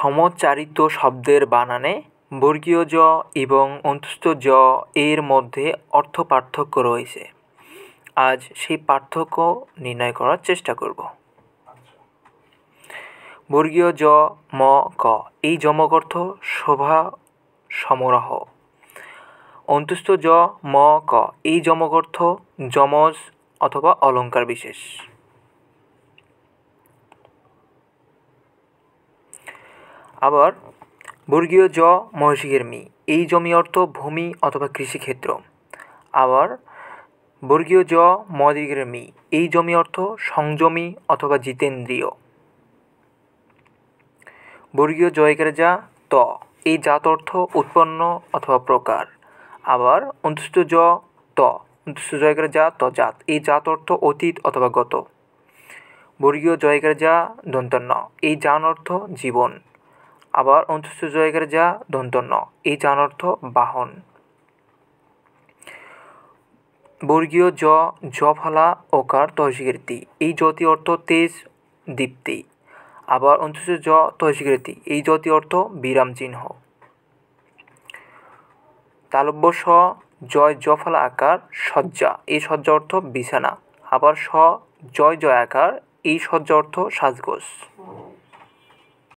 সমচারিত শব্দের বানানে বর্গীয় জ এবং অন্তস্থ জ এর মধ্যে অর্থ পার্থক্য রয়েছে। আজ সেই পার্থক্য নির্ণয় করার চেষ্টা করব। বর্গীয় জ ম ক এই যমক অর্থ শোভা সমারোহ। অন্তস্থ জ ম ক এই যমক অর্থ যমজ অথবা অলঙ্কার বিশেষ। আবার বর্গীয় জ মহর্ষিকের মি এই জমি অর্থ ভূমি অথবা কৃষিক্ষেত্র। আবার বর্গীয় জ মদীর্ঘের মি এই জমি অর্থ সংযমী অথবা জিতেন্দ্রীয়। বর্গীয় জয়কার যা ত এই জাত অর্থ উৎপন্ন অথবা প্রকার। আবার অন্তস্থ জ ত অন্তস্থ জয়কার যা ত জাত এই জাত অর্থ অতীত অথবা গত। বর্গীয় জয়কার যা দন্তন্য এই জান অর্থ জীবন। আবার অন্তস্থ জয়কার যা দন্তন্য এই জান অর্থ বাহন। বর্গীয় জ ফলা ওকার তহসিকের তি এই যতি অর্থ তেজ দীপ্তি। আবার অন্তস্থ জ তহসিকের তি এই যতি অর্থ বিরাম চিহ্ন। তালব্য স জয় জ ফলা আকার সজ্জা এই সজ্জা অর্থ বিছানা। আবার স জয় আকার এই সজ্জা অর্থ সাজগোজ।